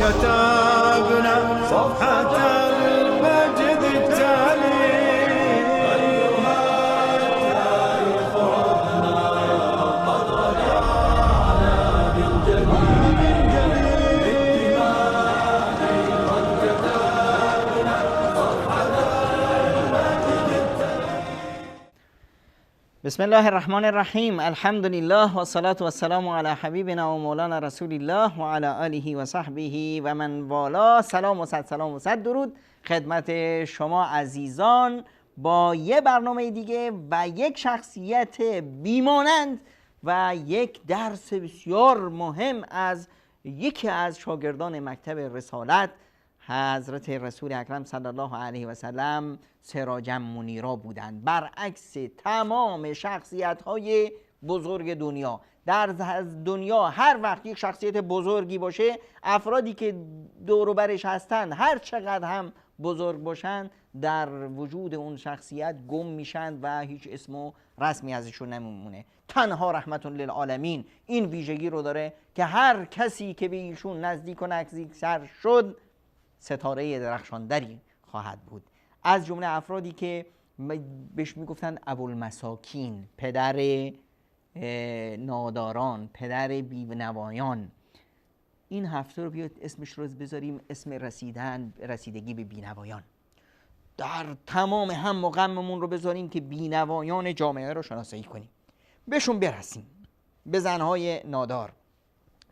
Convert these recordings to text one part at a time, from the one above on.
كتبنا صفحة المجد التالي أيها التاريخ عدنا قد رجعنا بالجديد بالدماء قد كتبنا صفحة المجد التالي. بسم الله الرحمن الرحیم. الحمد لله و الصلاة و السلام علی حبیبنا و مولانا رسول الله و علی آله و صحبه و من والا. سلام و صد درود خدمت شما عزیزان با یه برنامه دیگه و یک شخصیت بیمانند و یک درس بسیار مهم از یکی از شاگردان مکتب رسالت حضرت رسول اکرم صلی الله علیه و سلم، سراجا منیرا بودند. برعکس تمام شخصیت‌های بزرگ دنیا، در دنیا هر وقت یک شخصیت بزرگی باشه، افرادی که دور و برش هستند هر چقدر هم بزرگ باشند در وجود اون شخصیت گم میشند و هیچ اسم و رسمی ازشون نمیمونه. تنها رحمت للعالمین این ویژگی رو داره که هر کسی که به ایشون نزدیک و نزدیک‌تر شد ستاره درخشاندری خواهد بود. از جمله افرادی که بهش میگفتن ابوالمساکین، پدر ناداران، پدر بی‌نوایان. این هفته رو بیاد اسمش رو بذاریم اسم رسیدگی به بی‌نوایان. در تمام هم و غممون رو بذاریم که بی‌نوایان جامعه رو شناسایی کنیم، بهشون برسیم، به زنهای نادار،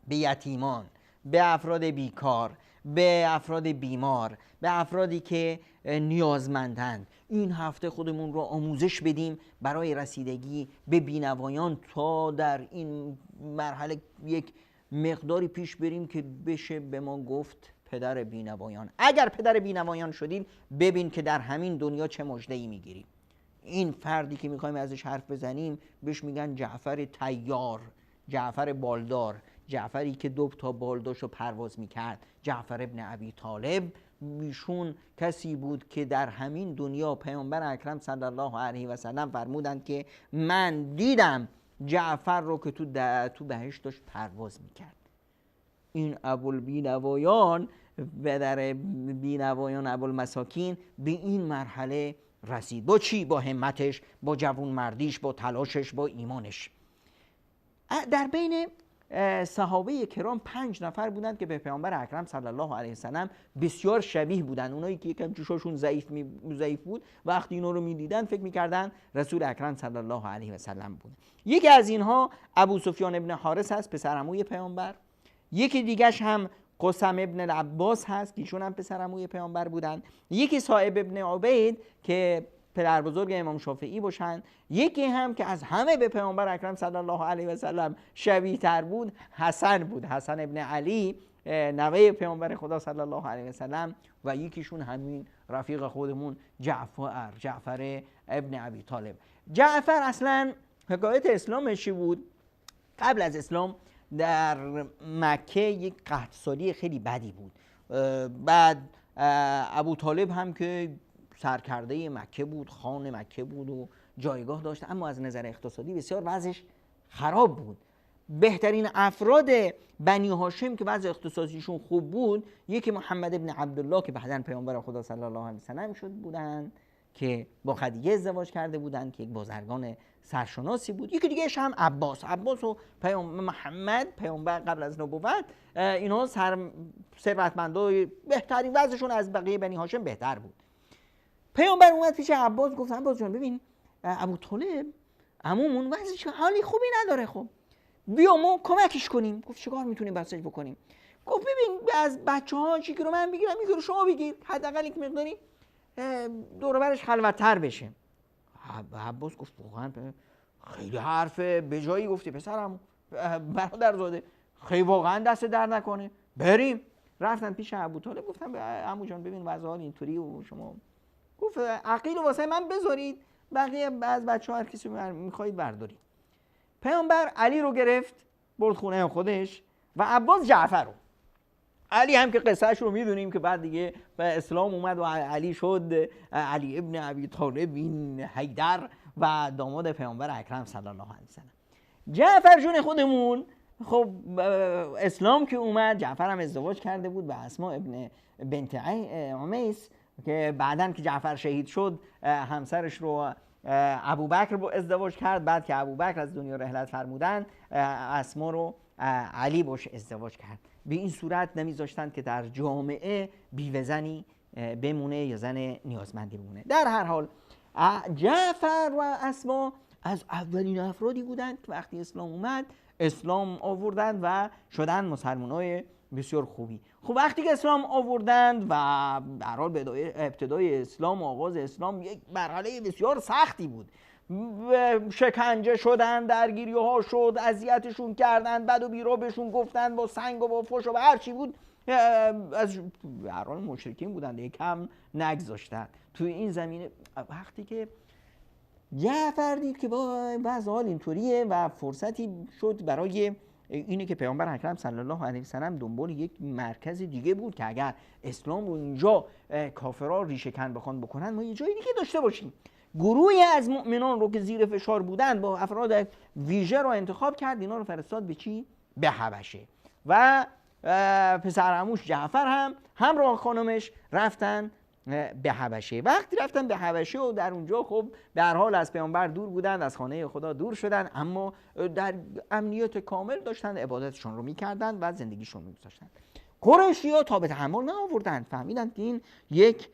به یتیمان، به افراد بیکار، به افراد بیمار، به افرادی که نیازمندند. این هفته خودمون رو آموزش بدیم برای رسیدگی به بینوایان تا در این مرحله یک مقداری پیش بریم که بشه به ما گفت پدر بینوایان. اگر پدر بینوایان شدید ببین که در همین دنیا چه مژده‌ای میگیریم. این فردی که میخوایم ازش حرف بزنیم بهش میگن جعفر طیار، جعفر بالدار، جعفری که 2 تا بالداشو پرواز میکرد، جعفر ابن ابی طالب. ایشون کسی بود که در همین دنیا پیامبر اکرم صلی الله علیه و سلم فرمودند که من دیدم جعفر رو که تو بهشت داشت پرواز میکرد. این ابوالبینوایان، پدر بینوایان، ابوالمساکین، به این مرحله رسید. با چی؟ با همتش، با جوان مردیش، با تلاشش، با ایمانش. در بین صحابه کرام 5 نفر بودند که به پیامبر اکرم صلی الله علیه وسلم بسیار شبیه بودند. اونایی که یکم چشاشون ضعیف بود وقتی اینا رو میدیدن فکر میکردن رسول اکرم صلی الله علیه وسلم بود. یکی از اینها ابو سفیان ابن حارث هست، پسر عموی پیامبر. یکی دیگهش هم قسم ابن العباس هست که ایشون هم پسر عموی پیامبر بودند. یکی صائب ابن عبید که پدر بزرگ امام شافعی باشند. یکی هم که از همه به پیامبر اکرم صلی الله علیه و سلم شبیه تر بود حسن بود، حسن ابن علی نوه پیامبر خدا صلی الله علیه و سلم. و یکیشون همین رفیق خودمون جعفر ابن ابی طالب. جعفر اصلا حکایت اسلامش چی بود؟ قبل از اسلام در مکه یک قحط‌سالی خیلی بدی بود. بعد ابو طالب هم که سرکرده مکه بود، خان مکه بود و جایگاه داشت، اما از نظر اقتصادی بسیار وضعش خراب بود. بهترین افراد بنی هاشم که وضع اقتصادیشون خوب بود، یکی محمد ابن عبدالله که بعداً پیامبر خدا صلی الله علیه وسلم شد بودند که با خدیجه ازدواج کرده بودند که یک بازرگان سرشناسی بود. یکی دیگه هم عباس و محمد پیامبر قبل از نبوت، اینا ثروتمندای بهترین، وضعشون از بقیه بنی هاشم بهتر بود. پیامبر اومد پیش عباس گفت عباس جان ببین ابو طالب عمومون وضعش حالی خوبی نداره، خب بیا ما کمکش کنیم. گفت چیکار میتونیم بسش بکنیم؟ گفت ببین از بچه‌ها چیزی رو من بگیرم یکی رو شما بگیر، حداقل یک مقداری دور و برش خلوت‌تر بشه. عباس گفت واقعا خیلی حرف به جایی گفتی پسرم، برادرزاده، خیلی واقعا دست در نکنه، بریم. رفتن پیش ابو طالب گفتم عمو جان ببین وضع حال اینطوری و شما، گفت عقیل واسه من بذارید، بقیه از بچه‌ها هر کسی می‌خواید بردارید. پیامبر علی رو گرفت برد خونه خودش و عباس جعفر رو. علی هم که قصهش رو میدونیم که بعد دیگه به اسلام اومد و علی شد علی ابن ابی طالب این حیدر و داماد پیامبر اکرم صلی الله علیه و سلم. جعفر جون خودمون خب اسلام که اومد، جعفر هم ازدواج کرده بود به اسما ابن بنت عمیس که بعدن که جعفر شهید شد همسرش رو ابوبکر با ازدواج کرد. بعد که ابوبکر از دنیا رحلت فرمودن اسما رو علی باش ازدواج کرد. به این صورت نمیذاشتند که در جامعه بیوه زنی بمونه یا زن نیازمندی بمونه. در هر حال جعفر و اسما از اولین افرادی بودند که وقتی اسلام اومد اسلام آوردند و شدن مسلمانای بسیار خوبی. خب وقتی که اسلام آوردند و در حال ابتدای اسلام و آغاز اسلام یک مرحله بسیار سختی بود، شکنجه شدن، درگیری ها شد، اذیتشون کردن، بد و بیرا بهشون گفتن، با سنگ و با فش و با هر چی بود از در حال مشرکین بودن، یکم نگذاشتن. توی این زمینه وقتی که جعفر دید که با وضع حال اینطوریه و فرصتی شد برای اینه که پیامبر اکرم صلی الله علیه و سلم دنبال یک مرکز دیگه بود که اگر اسلام رو اینجا کافرها ریشه کن بخوان بکنن ما یه جای دیگه داشته باشیم. گروهی از مؤمنان رو که زیر فشار بودن با افراد ویژه رو انتخاب کرد، اینا رو فرستاد به چی؟ به حبشه. و پسر عموش جعفر هم همراه خانمش رفتن به حبشه. وقتی رفتن به حبشه و در اونجا خب در حال از پیامبر دور بودن، از خانه خدا دور شدن، اما در امنیت کامل داشتن عبادتشون رو میکردن و زندگیشون رو میگذاشتن. قریشی‌ها تا به تحمل نآوردن، فهمیدن که این یک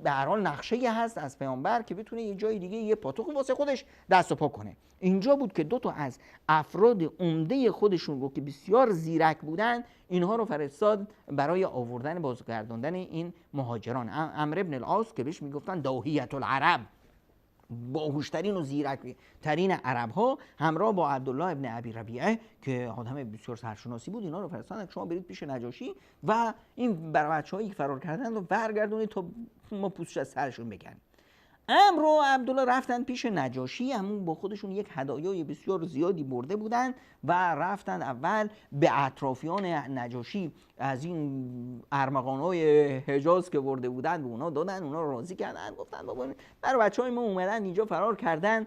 به هر حال نقشه هست از پیامبر که بتونه یه جای دیگه یه پاتوقی واسه خودش دست و پا کنه. اینجا بود که دو تا از افراد عمده خودشون رو که بسیار زیرک بودن اینها رو فرستاد برای آوردن بازگرداندن این مهاجران. عمرو بن العاص که بهش میگفتن داهیة العرب، باهوشترین و زیرکترین عرب ها، همراه با عبدالله ابن ابی ربیعه که آدم بسیار سرشناسی بود، اینا رو فرستادن شما برید پیش نجاشی و این بچه‌هایی که فرار کردن رو برگردونید تا ما پوستش از سرشون بکنیم. عمرو و عبدالله رفتن پیش نجاشی، همون با خودشون یک هدایای بسیار زیادی برده بودن و رفتن اول به اطرافیان نجاشی از این ارمغان‌های حجاز که برده بودن به اونا دادن، اونا رو راضی کردن، گفتن بابا برای بچه‌های ما اومدن اینجا فرار کردن،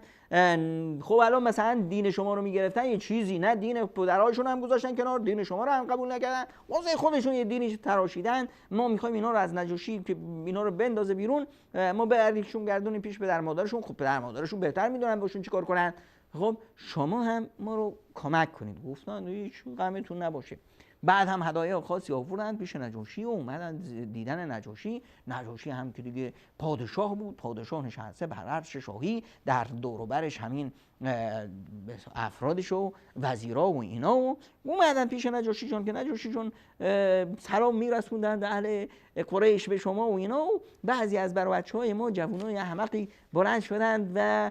خب الان مثلا دین شما رو میگرفتن یه چیزی، نه دین پدرهاشون هم گذاشتن کنار، دین شما رو هم قبول نکردن، واسه خودشون یه دینی تراشیدن، ما میخوایم اینا رو از نجاشی که اینا رو بندازه بیرون، ما بریشون گردونیم پیش پدر مادرشون. خب پدر مادرشون بهتر میدونن باشون چیکار کنن، خب شما هم ما رو کمک کنید. گفتن هیچ غمتون نباشه. بعد هم هدایا خاصی آوردن پیش نجاشی و اومدن دیدن نجاشی. نجاشی هم که دیگه پادشاه بود، پادشاه نشسته بر عرش شاهی، در دور و برش همین افرادش و وزیرا و اینا و اومدن پیش نجاشی جان که نجاشی جان سلام میرسوندن به اهل قریش به شما و اینا و بعضی از بچه‌های ما جوانای احمقی بلند شدند و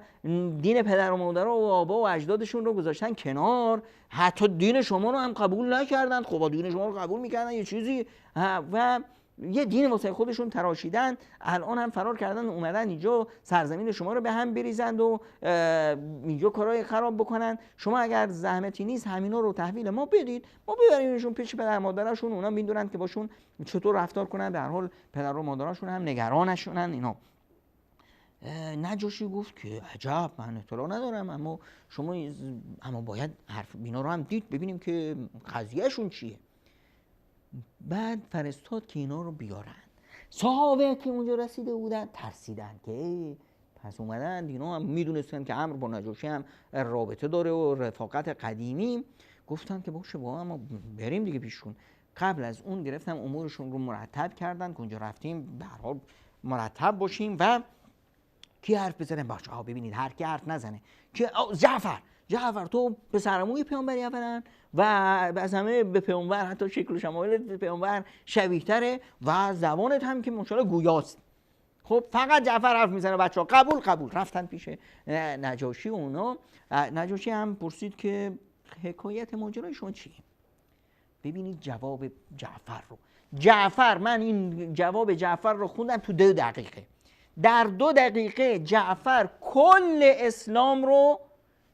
دین پدر و مادرها و آبا و اجدادشون رو گذاشتن کنار، حتی دین شما رو هم قبول نکردن. خب دین شما رو قبول میکردن یه چیزی و یه دین واسه خودشون تراشیدن، الان هم فرار کردن اومدن اینجا سرزمین شما رو به هم بریزند و اینجا کارهای خراب بکنن. شما اگر زحمتی نیست همینا رو تحویل ما بدید، ما ببریمشون پیش پدر مادرشون، اونا میدونن که باشون چطور رفتار کنن، به هر حال پدر و مادرشون هم نگرانشونن اینا. نجاشی گفت که عجب، من اطلاع ندارم، اما شما باید حرف اینا رو هم دید ببینیم که قضیهشون چیه. بعد فرستاد که اینا رو بیارن. صحابه که اونجا رسیده بودن ترسیدن که پس اومدن، اینا هم میدونستن که عمرو با نجاشی هم رابطه داره و رفاقت قدیمی، گفتن که باشه با ما بریم دیگه پیششون. قبل از اون گرفتم امورشون رو مرتب کردن که اونجا رفتیم به هر حال مرتب باشیم و کی حرف بزنه باشه ها، ببینید هر کی حرف نزنه که جعفر تو پسرعموی پیامبری اولا و از همه به پیامبر حتی شکل و شمایل به پیامبر شبیه تره و زبانت هم که ماشاءالله گویاست. خب فقط جعفر حرف میزنه بچه‌ها قبول. رفتن پیش نجاشی و اونا. نجاشی هم پرسید که حکایت ماجرای شما چیه؟ ببینید جواب جعفر من این جواب جعفر رو خوندم تو 2 دقیقه. در 2 دقیقه جعفر کل اسلام رو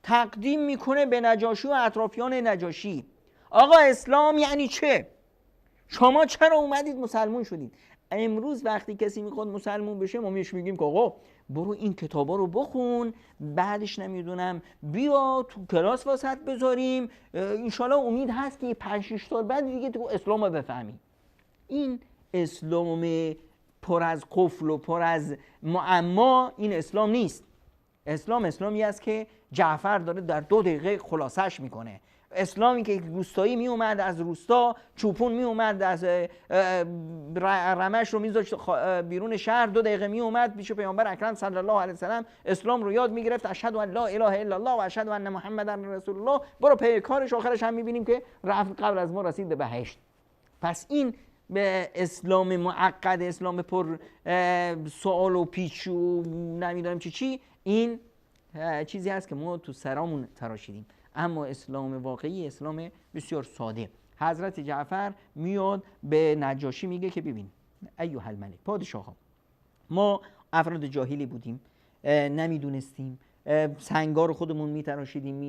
تقدیم میکنه به نجاشی و اطرافیان نجاشی. آقا اسلام یعنی چه؟ شما چرا اومدید مسلمون شدید؟ امروز وقتی کسی میخواد مسلمون بشه ما میش میگیم که آقا برو این کتابا رو بخون، بعدش نمیدونم بیا تو کلاس واسط بذاریم، انشالله امید هست که 5-6 سال بعد دیگه تو اسلام رو بفهمی. این اسلام پر از قفل و پر از معما این اسلام نیست. اسلام اسلامی است که جعفر داره در 2 دقیقه خلاصش میکنه. اسلامی که روستایی می اومد از روستا، چوپون می اومد از رمش رو میذاشت بیرون شهر، 2 دقیقه می اومد پیش پیامبر اکرم صلی الله علیه و سلم اسلام رو یاد میگرفت، اشهد ان لا اله الا الله و اشهد ان محمدن رسول الله، برو پی کارش. آخرش هم میبینیم که رفت قبل از ما رسید به بهشت. پس این به اسلام معقد، اسلام پر سوال و پیچ و نمیدونم چی، این چیزی هست که ما تو سرامون تراشیدیم. اما اسلام واقعی اسلام بسیار ساده. حضرت جعفر میاد به نجاشی میگه که ببین ایها الملک، پادشاه ها، ما افراد جاهلی بودیم، نمیدونستیم، سنگار خودمون میتراشیدیم،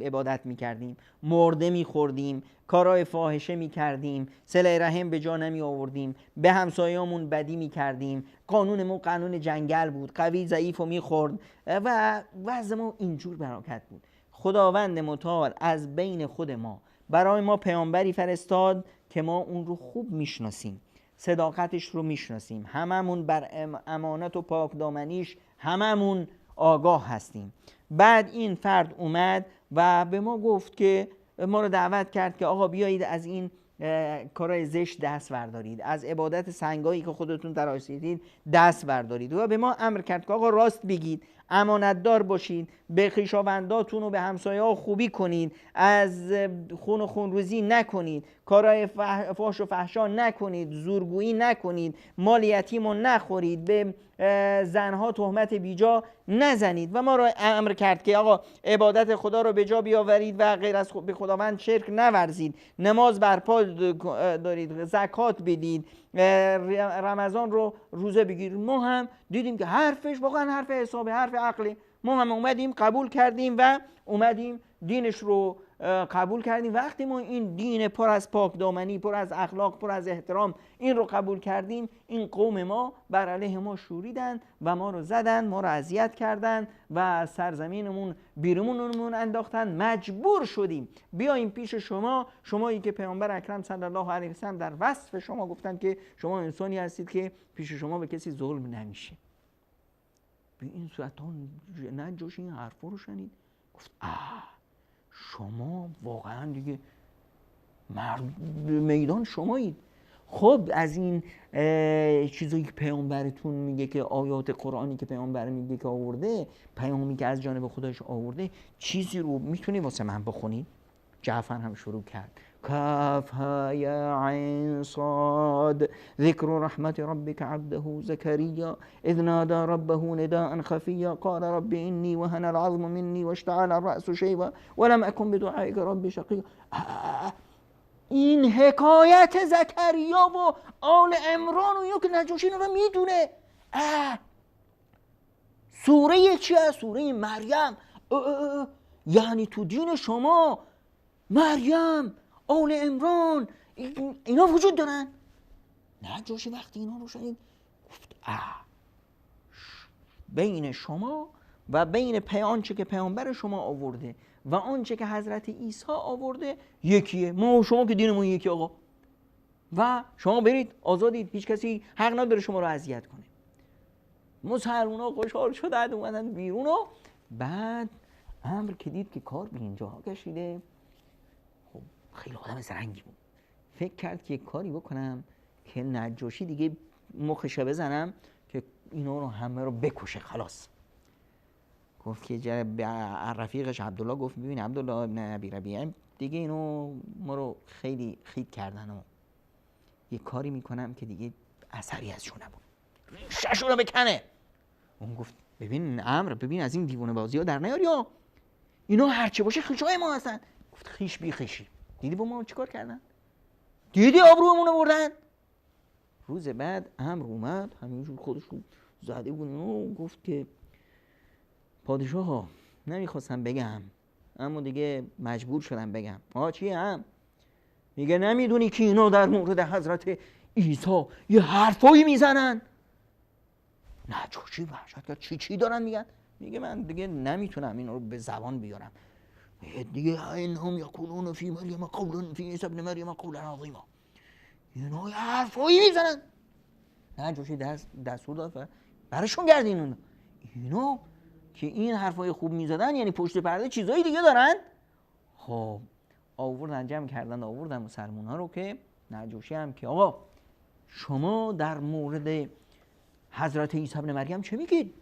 عبادت میکردیم، مرده میخوردیم، کارهای فاحشه میکردیم، صله رحم به جا نمی آوردیم، به همسایه‌مون بدی میکردیم، قانونمون قانون جنگل بود، قوی ضعیف رو میخورد و وضع ما اینجور براکت بود. خداوند متعال از بین خود ما برای ما پیامبری فرستاد که ما اون رو خوب میشناسیم، صداقتش رو میشناسیم، هممون بر امانت و پاکدامنیش هممون آگاه هستیم. بعد این فرد اومد و به ما گفت که ما رو دعوت کرد که آقا بیایید از این کارهای زشت دست بردارید، از عبادت سنگایی که خودتون تراشیدید دست بردارید و به ما امر کرد که آقا راست بگید، امانتدار باشید، به خویشاونداتون و به همسایه‌ها خوبی کنید، از خون و خونریزی نکنید، کارهای فحش و فحشا نکنید، زورگویی نکنید، مال یتیم رو نخورید، به زنها تهمت بیجا نزنید و ما را امر کرد که آقا عبادت خدا رو به جا بیاورید و غیر از به خداوند شرک نورزید، نماز برپا دارید، زکات بدید، رمضان رو روزه بگیرید. ما هم دیدیم که حرفش واقعا حرف حسابه، حرف عقلی. ما هم اومدیم قبول کردیم و اومدیم دینش رو قبول کردیم. وقتی ما این دین پر از پاکدامنی، پر از اخلاق، پر از احترام این رو قبول کردیم، این قوم ما بر علیه ما شوریدن و ما رو زدن، ما رو اذیت کردن و از سرزمینمون بیرونمون انداختن. مجبور شدیم بیاییم پیش شما، شمایی که پیامبر اکرم صلی الله علیه و سلم در وصف شما گفتن که شما انسانی هستید که پیش شما به کسی ظلم نمیشه. به این صورت نجاشی این حرفا رو شنید، گفت شما واقعا دیگه میدان شمایید. خب از این چیزایی که پیامبرتون میگه، که آیات قرآنی که پیامبر میگه که آورده، پیامی که از جانب خودش آورده، چیزی رو میتونی واسه من بخونید؟ جعفر هم شروع کرد. کاف ها یا عین صاد ذکر رحمت ربک عبده زکریا اذ نادى ربه نداء خفیا قال رب انی وهن العظم منی واشتعل الرأس شیبا ولم اکن بدعائک رب شقیا. این حکایت زکریا و آل عمران و یک نجاشی رو میدونه. سوره چیه؟ سوره مریم. یعنی تو دین شما مریم، آل عمران، اینا وجود دارن؟ نجاشی وقتی اینا رو شنید گفت بین شما و بین آنچه که پیامبر شما آورده و آنچه که حضرت عیسی آورده یکیه. ما و شما که دینمون یکی آقا، و شما برید آزادید، هیچ کسی حق نداره شما رو اذیت کنه. مسلمونا خوشحال شدن اومدن بیرون و بعد امر که دید که کار به اینجا کشیده، خب خیلی آدم زرنگی بود، فکر کرد که یک کاری بکنم که نجاشی دیگه مخش بزنم که اینا رو همه رو بکشه خلاص. گفت که به رفیقش عبدالله گفت ببین عبدالله ابن ابی ربیعه دیگه اینو ما رو خیلی خید کردن و یه کاری میکنم که دیگه اثری ازشون نبود، ریشه‌شون رو بکنه. اون گفت ببین امر، ببین از این دیوونه بازی ها در نیاری ها، اینا هرچه باشه خیشای ما هستن. گفت خیش بی خیشی. دیدی با ما چیکار کردن؟ دیدی آبرومون رو بردن؟ روز بعد امر اومد همینجور خودش رو زده بود و گفت که پادشاه ها نمیخواستم بگم اما دیگه مجبور شدم بگم. چیه هم؟ میگه نمیدونی که اینا در مورد حضرت عیسی یه حرفایی میزنن؟ نجاشی وحشت کرد چی دارن میگن؟ میگه من دیگه نمیتونم این رو به زبان بیارم. دیگه اینهم یقولون فی مریم قولا فی عیسی ابن مریم قولا عظیما، اینا یه حرفایی میزنن. نجاشی دستور داد و براشون گردین اینا که این حرفای خوب میزدن یعنی پشت پرده چیزایی دیگه دارن. خب آوردن جمع کردن آوردن مسلمان ها رو که نجاشی هم که آقا شما در مورد حضرت عیسی ابن مریم چه میگید؟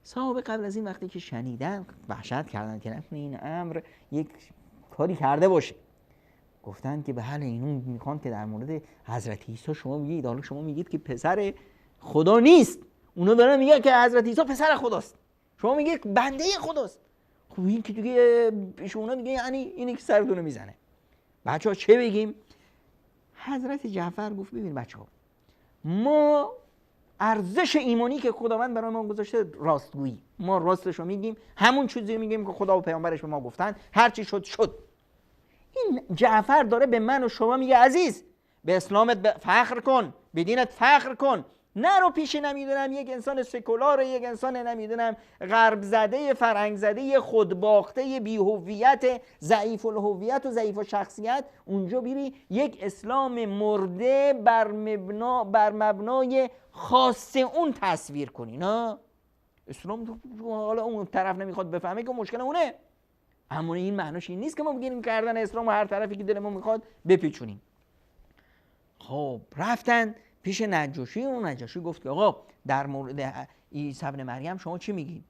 صحابه قبل از این وقتی که شنیدن وحشت کردن که نکنه این امر یک کاری کرده باشه. گفتن که بله اینو میخوان که در مورد حضرت عیسی شما میگید، حالا شما میگید که پسر خدا نیست، اونا دارن میگن که حضرت عیسی پسر خداست، شما میگید بنده خداست. خب این که دیگه پیش اونا دیگه یعنی اینی که سرتون میزنه. بچه‌ها چه بگیم؟ حضرت جعفر گفت ببین بچه‌ها، ما ارزش ایمانی که خداوند برای ما گذاشته راستگویی، ما راستش رو میگیم، همون چیزی میگیم که خدا و پیامبرش به ما گفتن، هر چی شد. این جعفر داره به من و شما میگه عزیز به اسلامت فخر کن، به دینت فخر کن، نرو پیش نمیدونم یک انسان سکولار، یک انسان نمیدونم غرب زده، فرهنگ زده، خودباخته، بی هویت، ضعیف الهویت و ضعیف الشخصیت، اونجا بیری یک اسلام مرده بر مبنای خاص اون تصویر کنی. نه اسلام حالا اون طرف نمیخواد بفهمه که مشکل اونه، اما این معناش این نیست که ما بگیریم کردن اسلام و هر طرفی که دلمون میخواد بپیچونیم. خب رفتن پیش نجاشی، اون نجاشی گفت که آقا در مورد عیسی ابن مریم شما چی میگید؟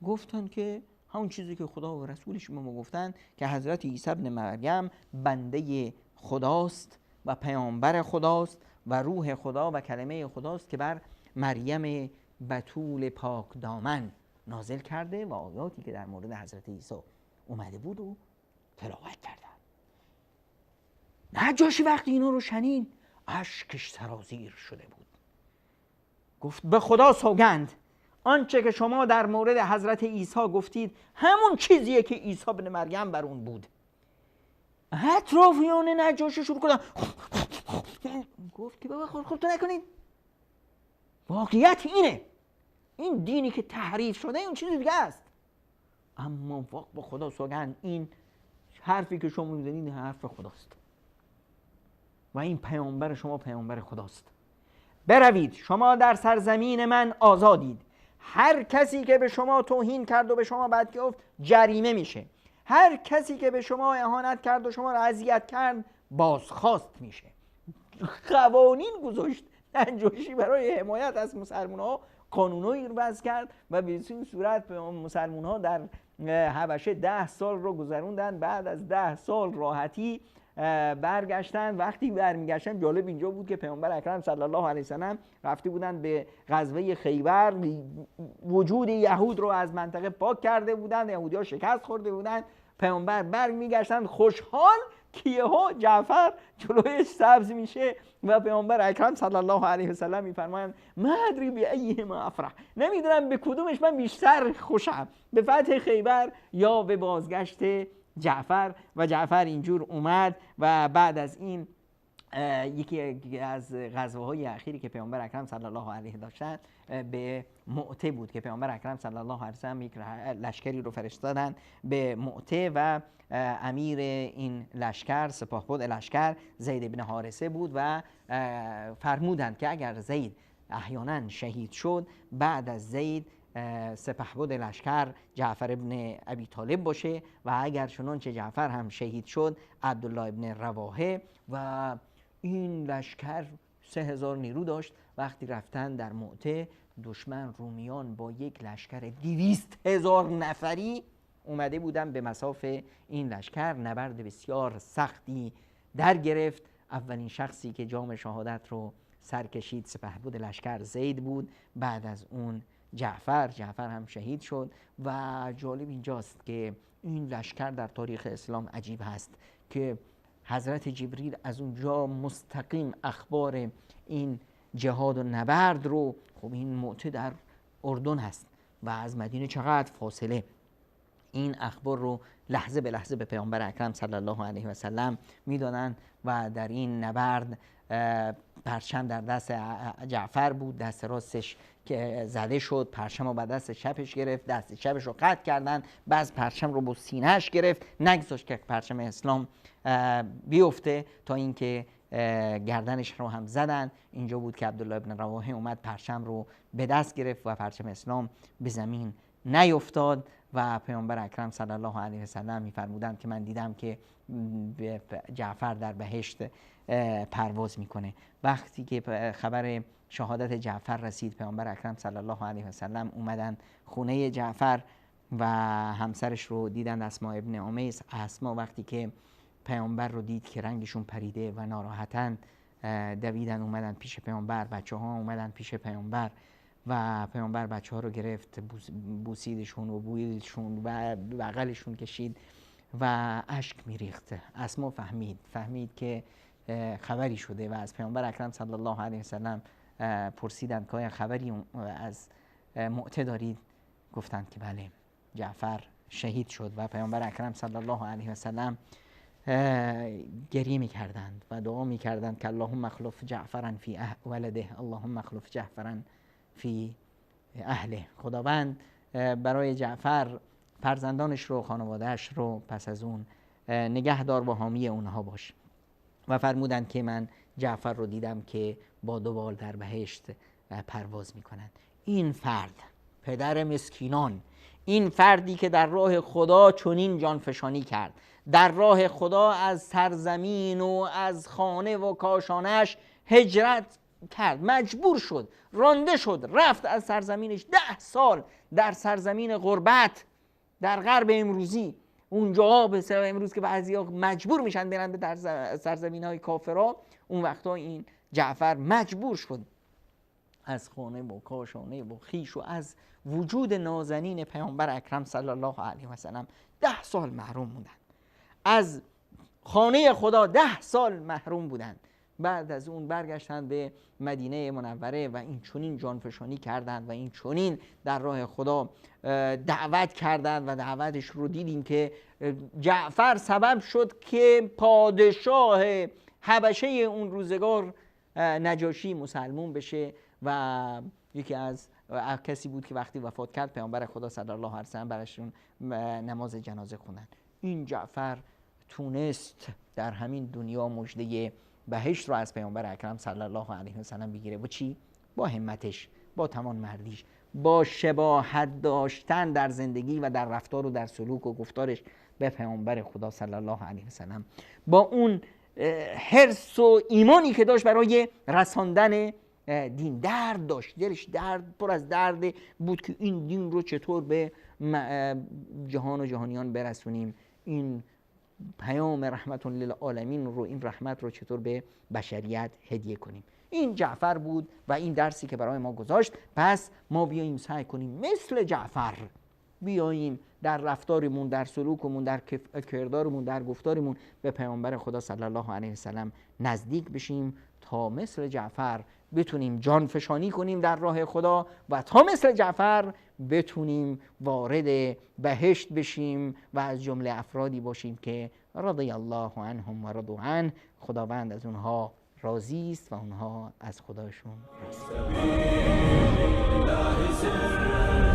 گفتن که همون چیزی که خدا و رسولش به ما گفتن که حضرت عیسی ابن مریم بنده خداست و پیامبر خداست و روح خدا و کلمه خداست که بر مریم بتول پاک دامن نازل کرده و آیاتی که در مورد حضرت عیسی اومده بود و تلاوت کردن. نجاشی وقتی اینو رو شنید اشکش سرازیر شده بود. گفت به خدا سوگند آنچه که شما در مورد حضرت عیسی گفتید همون چیزیه که عیسی ابن مریم بر اون بود. اطرافیان نجاشی شروع کردن گفت که بابا خودتون نکنید، واقعیت اینه، این دینی که تحریف شده اون چیز دیگه است. اما واقع با خدا سوگند این حرفی که شما میزنید حرف خداست و این پیامبر شما پیامبر خداست. بروید شما در سرزمین من آزادید، هر کسی که به شما توهین کرد و به شما بد گفت جریمه میشه، هر کسی که به شما اهانت کرد و شما را اذیت کرد بازخواست میشه. قوانین گذاشت نجاشی برای حمایت از مسلمان‌ها، قانونایی رو وضع کرد و به این صورت به مسلمان‌ها در حبشه 10 سال رو گذروندن. بعد از 10 سال راحتی برگشتن. وقتی برمیگشتن جالب اینجا بود که پیامبر اکرم صلی الله علیه و سلم رفته بودن به غزوه خیبر، وجود یهود رو از منطقه پاک کرده بودن، یهودی‌ها شکست خورده بودن. پیامبر برمیگشتن خوشحال که یهو جعفر جلویش سبز میشه و پیامبر اکرم صلی الله علیه و سلم میفرمایند ما ادری بأیهما افرح، نمیدونم به کدومش من بیشتر خوشم، به فتح خیبر یا به بازگشت جعفر. و جعفر اینجور اومد و بعد از این یکی از غزوه‌های اخیری که پیامبر اکرم صلی الله علیه داشتن به معته بود که پیامبر اکرم صلی الله علیه وسلم یک لشکری رو فرستادن به معته و امیر این لشکر سپاهبد لشکر زید بن حارثه بود و فرمودند که اگر زید احیانا شهید شد بعد از زید سپهبد لشکر جعفر ابن ابی طالب باشه و اگر چنانچه جعفر هم شهید شد عبدالله ابن رواحه. و این لشکر 3000 نیرو داشت. وقتی رفتن در معته دشمن رومیان با یک لشکر 200,000 نفری اومده بودن به مصاف این لشکر. نبرد بسیار سختی در گرفت. اولین شخصی که جام شهادت رو سر کشید سپهبد لشکر زید بود، بعد از اون جعفر هم شهید شد. و جالب اینجاست که این لشکر در تاریخ اسلام عجیب هست که حضرت جبریل از اونجا مستقیم اخبار این جهاد و نبرد رو، خب این معته در اردن هست و از مدینه چقدر فاصله، این اخبار رو لحظه به لحظه به پیامبر اکرم صلی الله علیه و سلم میدادن و در این نبرد پرچم در دست جعفر بود، دست راستش که زده شد، پرچم رو با دست چپش گرفت، دست چپش رو قطع کردن، بعد پرچم رو با سینهش گرفت، نگذاشت که پرچم اسلام بیفته تا اینکه گردنش رو هم زدن. اینجا بود که عبدالله ابن رواحه اومد پرچم رو به دست گرفت و پرچم اسلام به زمین نیفتاد و پیامبر اکرم صلی الله علیه و سلم می‌فرمودند که من دیدم که جعفر در بهشت پرواز میکنه. وقتی که خبر شهادت جعفر رسید، پیامبر اکرم صلی الله علیه و سلم اومدن خونه جعفر و همسرش رو دیدن، اسما ابن امیس. اسما وقتی که پیامبر رو دید که رنگشون پریده و ناراحتن، دویدن اومدن پیش پیامبر، بچه ها اومدن پیش پیامبر و پیامبر بچه ها رو گرفت، بوسیدشون و بویدشون و بغلشون کشید و اشک میریخت. اسما فهمید که خبری شده و از پیامبر اکرم صلی الله علیه وسلم پرسیدند که خبری از مؤته دارید؟ گفتند که بله، جعفر شهید شد. و پیامبر اکرم صلی الله علیه وسلم گریه میکردند و دعا میکردند که اللهم اخلف جعفرا فی ولده، اللهم اخلف جعفرا فی اهله. خداوند برای جعفر فرزندانش رو، خانوادهش رو پس از اون نگهدار و حامی اونها باش. و فرمودند که من جعفر رو دیدم که با 2 بال در بهشت پرواز میکنند. این فرد، پدر مسکینان، این فردی که در راه خدا چنین جانفشانی کرد، در راه خدا از سرزمین و از خانه و کاشانش هجرت کرد، مجبور شد، رانده شد، رفت از سرزمینش 10 سال در سرزمین غربت در غرب امروزی، اونجا به سبب امروز که بعضیا مجبور میشن برن به سرزمین‌های کافرها، اون وقتا این جعفر مجبور شد از خانه و کاشانه و خویش و از وجود نازنین پیامبر اکرم صلی الله علیه و سلم 10 سال محروم بودن، از خانه خدا 10 سال محروم بودند. بعد از اون برگشتند به مدینه منوره و این چنین جانفشانی کردند و این چنین در راه خدا دعوت کردند و دعوتش رو دیدیم که جعفر سبب شد که پادشاه حبشه اون روزگار نجاشی مسلمون بشه و یکی از کسی بود که وقتی وفات کرد پیامبر خدا صلی الله علیه و سلم براشون نماز جنازه خوندن. این جعفر تونست در همین دنیا مژده بهشت رو از پیامبر اکرم صلی الله علیه و سلم بگیره. با چی؟ با همتش، با توانمردیش، با شباهت داشتن در زندگی و در رفتار و در سلوک و گفتارش به پیامبر خدا صلی الله علیه و سلم، با اون حرص و ایمانی که داشت برای رساندن دین. درد داشت، دلش پر از درد بود که این دین رو چطور به جهان و جهانیان برسونیم، این پیام رحمت للعالمین رو، این رحمت رو چطور به بشریت هدیه کنیم. این جعفر بود و این درسی که برای ما گذاشت. پس ما بیاییم سعی کنیم مثل جعفر بیاییم در رفتارمون، در سلوکمون، در کردارمون، در گفتارمون به پیامبر خدا صلی الله علیه و سلم نزدیک بشیم تا مثل جعفر بتونیم جان فشانی کنیم در راه خدا و تا مثل جعفر بتونیم وارد بهشت بشیم و از جمله افرادی باشیم که رضی الله عنهم و رضوا عنه، خداوند از اونها راضی است و اونها از خداشون راضی.